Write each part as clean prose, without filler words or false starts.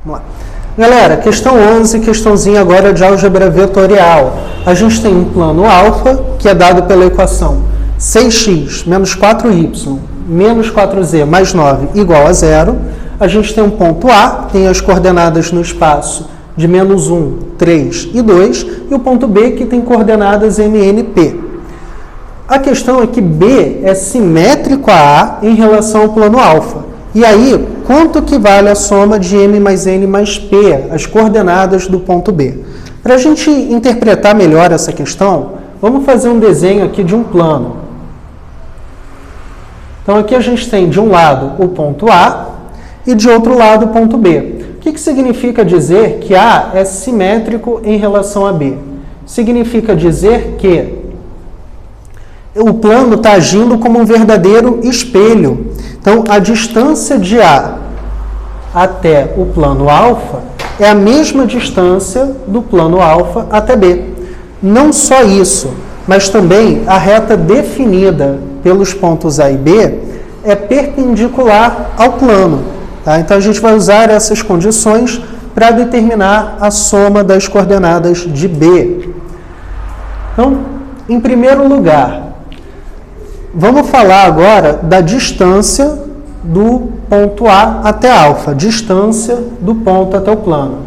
Vamos lá. Galera, questão 11, questãozinha agora de álgebra vetorial. A gente tem um plano alfa, que é dado pela equação 6x menos 4y menos 4z mais 9 igual a 0. A gente tem um ponto A, tem as coordenadas no espaço de menos 1, 3 e 2, e o ponto B, que tem coordenadas MNP. A questão é que B é simétrico a A em relação ao plano alfa. E aí, quanto que vale a soma de M mais N mais P, as coordenadas do ponto B? Para a gente interpretar melhor essa questão, vamos fazer um desenho aqui de um plano. Então, aqui a gente tem de um lado o ponto A e de outro lado o ponto B. O que significa dizer que A é simétrico em relação a B? Significa dizer que o plano está agindo como um verdadeiro espelho. Então, a distância de A até o plano alfa é a mesma distância do plano alfa até B. Não só isso, mas também a reta definida pelos pontos A e B é perpendicular ao plano. Tá? Então, a gente vai usar essas condições para determinar a soma das coordenadas de B. Então, em primeiro lugar, vamos falar agora da distância do ponto A até alfa, distância do ponto até o plano.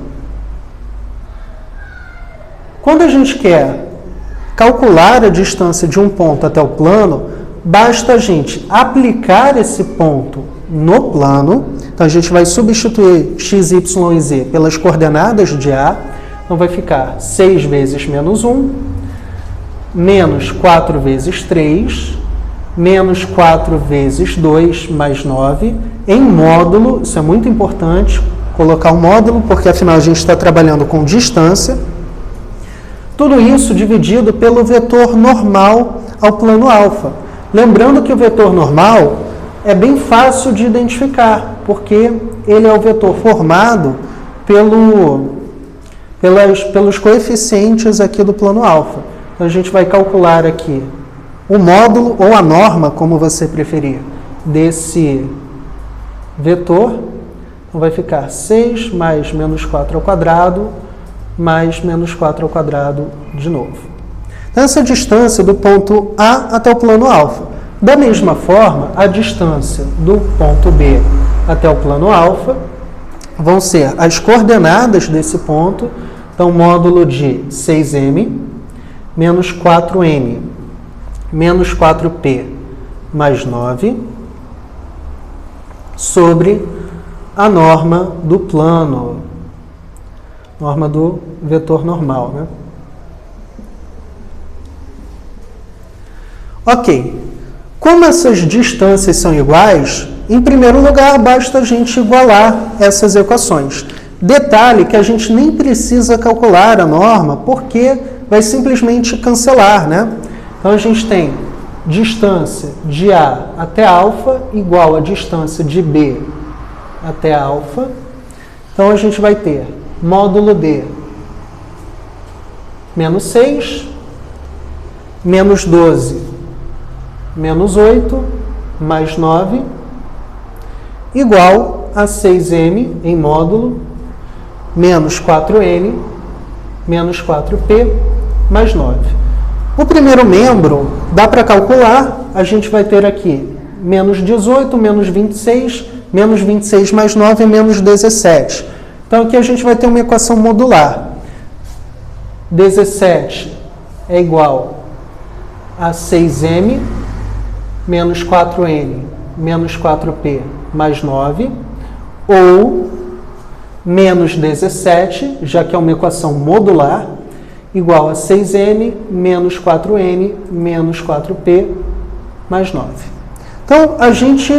Quando a gente quer calcular a distância de um ponto até o plano, basta a gente aplicar esse ponto no plano. Então, a gente vai substituir x, y e z pelas coordenadas de A. Então, vai ficar 6 vezes menos 1, menos 4 vezes 3, menos 4 vezes 2, mais 9, em módulo. Isso é muito importante, colocar o módulo, porque afinal a gente está trabalhando com distância. Tudo isso dividido pelo vetor normal ao plano alfa. Lembrando que o vetor normal é bem fácil de identificar, porque ele é o vetor formado pelos coeficientes aqui do plano alfa. Então, a gente vai calcular aqui o módulo, ou a norma, como você preferir, desse vetor. Então, vai ficar 6 mais menos 4 ao quadrado, mais menos 4 ao quadrado de novo. Então, essa distância do ponto A até o plano alfa. Da mesma forma, a distância do ponto B até o plano alfa vão ser as coordenadas desse ponto. Então, módulo de 6m menos 4n menos 4p mais 9 sobre a norma do plano, norma do vetor normal, né? Ok. Como essas distâncias são iguais, em primeiro lugar, basta a gente igualar essas equações. Detalhe que a gente nem precisa calcular a norma, porque vai simplesmente cancelar, né? Então, a gente tem distância de A até alfa igual a distância de B até alfa. Então, a gente vai ter módulo de menos 6, menos 12, menos 8, mais 9, igual a 6m em módulo, menos 4n, menos 4p, mais 9. O primeiro membro, dá para calcular, a gente vai ter aqui menos 18, menos 26, menos 26 mais 9 é menos 17. Então, aqui a gente vai ter uma equação modular. 17 é igual a 6m menos 4n menos 4p mais 9, ou menos 17, já que é uma equação modular, igual a 6m menos 4n menos 4p mais 9. Então, a gente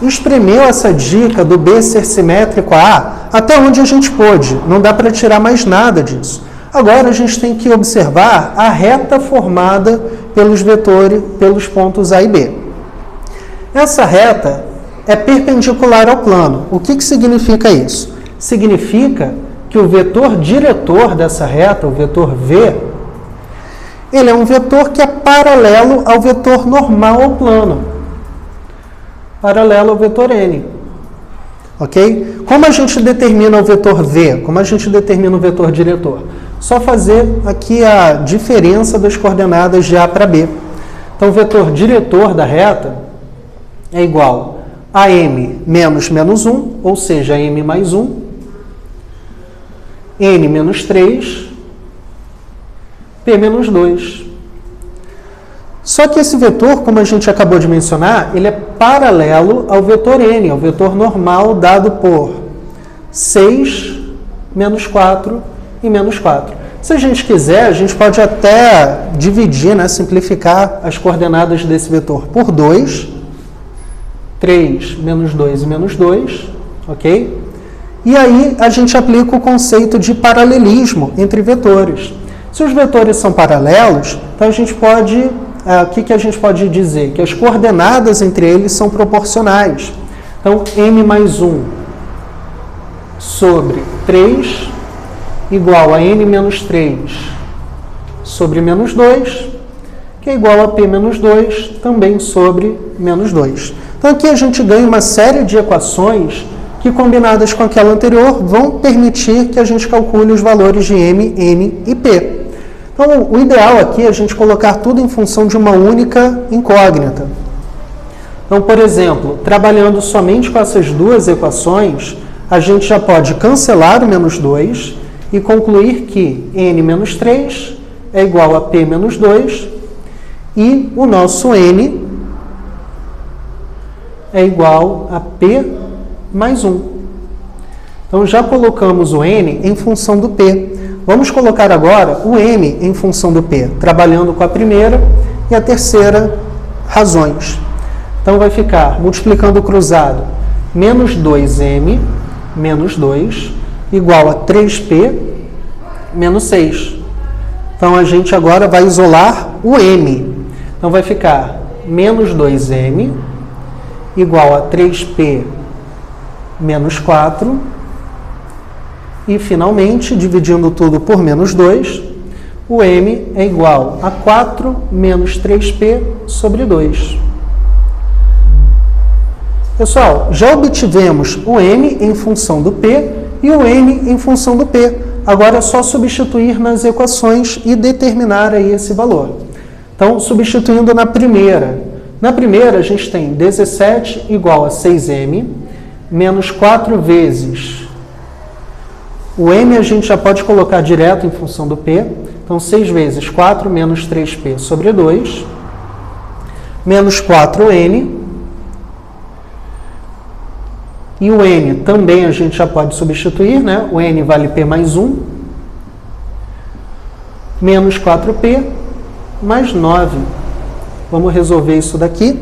espremeu essa dica do B ser simétrico a A até onde a gente pôde. Não dá para tirar mais nada disso. Agora, a gente tem que observar a reta formada pelos vetores, pelos pontos A e B. Essa reta é perpendicular ao plano. O que significa isso? Significa que o vetor diretor dessa reta, o vetor V, ele é um vetor que é paralelo ao vetor normal ao plano, paralelo ao vetor N. Ok? Como a gente determina o vetor V? Como a gente determina o vetor diretor? Só fazer aqui a diferença das coordenadas de A para B. Então, o vetor diretor da reta é igual a M menos menos 1, ou seja, M mais 1, N menos 3, P menos 2. Só que esse vetor, como a gente acabou de mencionar, ele é paralelo ao vetor N, ao vetor normal dado por 6, menos 4 e menos 4. Se a gente quiser, a gente pode até dividir, né, simplificar as coordenadas desse vetor por 2, 3, menos 2 e menos 2, ok? E aí a gente aplica o conceito de paralelismo entre vetores. Se os vetores são paralelos, então a gente pode... o que a gente pode dizer? Que as coordenadas entre eles são proporcionais. Então, M mais 1 sobre 3 igual a N menos 3 sobre menos 2, que é igual a P menos 2 também sobre menos 2. Então, aqui a gente ganha uma série de equações que, combinadas com aquela anterior, vão permitir que a gente calcule os valores de M, N e P. Então, o ideal aqui é a gente colocar tudo em função de uma única incógnita. Então, por exemplo, trabalhando somente com essas duas equações, a gente já pode cancelar o menos 2 e concluir que N menos 3 é igual a P menos 2 e o nosso N é igual a P mais 1. Então, já colocamos o N em função do P. Vamos colocar agora o M em função do P, trabalhando com a primeira e a terceira razões. Então, vai ficar, multiplicando o cruzado, menos 2M menos 2 igual a 3P menos 6. Então, a gente agora vai isolar o M. Então, vai ficar menos 2M igual a 3P menos 4. E, finalmente, dividindo tudo por menos 2, o M é igual a 4 menos 3P sobre 2. Pessoal, já obtivemos o M em função do P e o N em função do P. Agora é só substituir nas equações e determinar aí esse valor. Então, substituindo na primeira. Na primeira, a gente tem 17 igual a 6M menos 4 vezes... O M a gente já pode colocar direto em função do P. Então, 6 vezes 4 menos 3P sobre 2, menos 4N. E o N também a gente já pode substituir, né? O N vale P mais 1, menos 4P, mais 9. Vamos resolver isso daqui.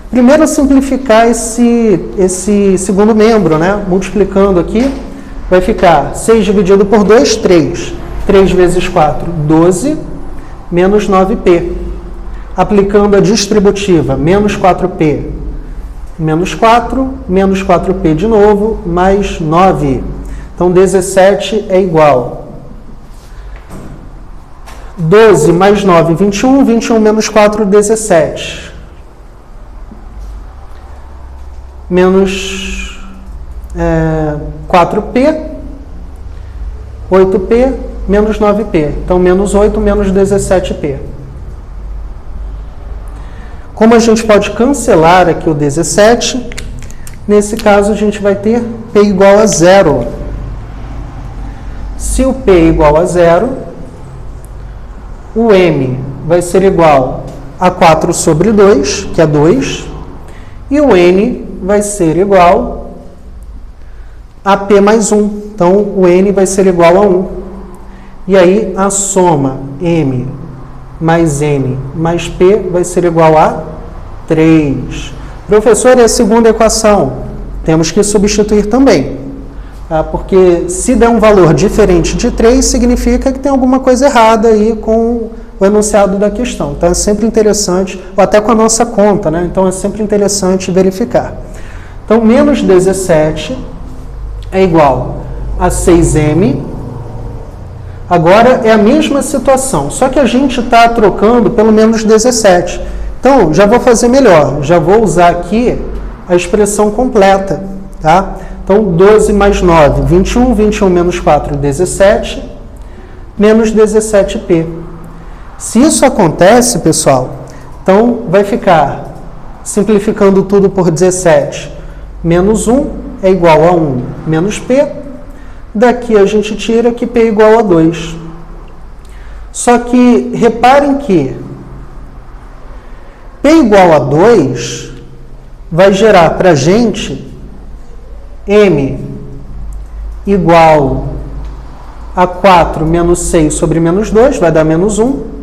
Primeiro, simplificar esse segundo membro, né? Multiplicando aqui. Vai ficar 6 dividido por 2, 3. 3 vezes 4, 12, menos 9P. Aplicando a distributiva, menos 4P, menos 4, menos 4P de novo, mais 9. Então, 17 é igual. 12 mais 9, 21. 21 menos 4, 17. Menos 4P, 8P, menos 9P. Então, menos 8, menos 17P. Como a gente pode cancelar aqui o 17, nesse caso a gente vai ter P igual a 0. Se o P é igual a 0, o M vai ser igual a 4 sobre 2, que é 2, e o N vai ser igual a P mais 1. Então, o N vai ser igual a 1. E aí, a soma M mais N mais P vai ser igual a 3. Professor, é a segunda equação. Temos que substituir também. Tá? Porque se der um valor diferente de 3, significa que tem alguma coisa errada aí com o enunciado da questão. Então, é sempre interessante, ou até com a nossa conta, né? Então, é sempre interessante verificar. Então, menos 17... é igual a 6M. Agora é a mesma situação, só que a gente está trocando pelo menos 17. Então, já vou fazer melhor. Já vou usar aqui a expressão completa. Tá? Então, 12 mais 9, 21. 21 menos 4, 17. Menos 17p. Se isso acontece, pessoal, então vai ficar, simplificando tudo por 17, menos 1 é igual a 1 menos p. Daqui a gente tira que p é igual a 2. Só que reparem que p igual a 2 vai gerar para a gente m igual a 4 menos 6 sobre menos 2, vai dar menos 1.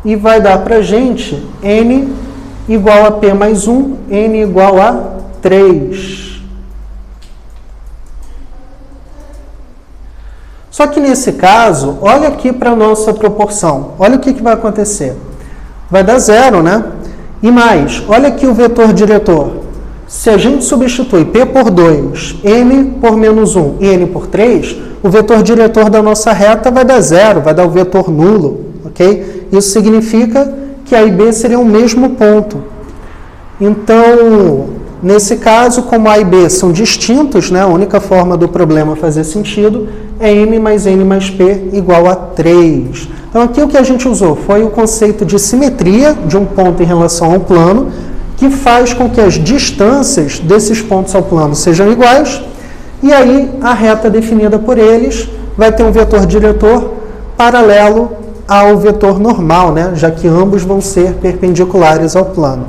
E vai dar para a gente n igual a p mais 1, n igual a 3. Só que nesse caso, olha aqui para a nossa proporção. Olha o que vai acontecer. Vai dar 0, né? E mais, olha aqui o vetor diretor. Se a gente substitui p por 2, m por menos 1 e n por 3, o vetor diretor da nossa reta vai dar 0, vai dar o vetor nulo, ok? Isso significa que A e B seriam o mesmo ponto. Então, nesse caso, como A e B são distintos, né, a única forma do problema fazer sentido é m mais n mais p igual a 3. Então, aqui o que a gente usou foi o conceito de simetria de um ponto em relação ao plano, que faz com que as distâncias desses pontos ao plano sejam iguais, e aí a reta definida por eles vai ter um vetor diretor paralelo ao vetor normal, né? Já que ambos vão ser perpendiculares ao plano.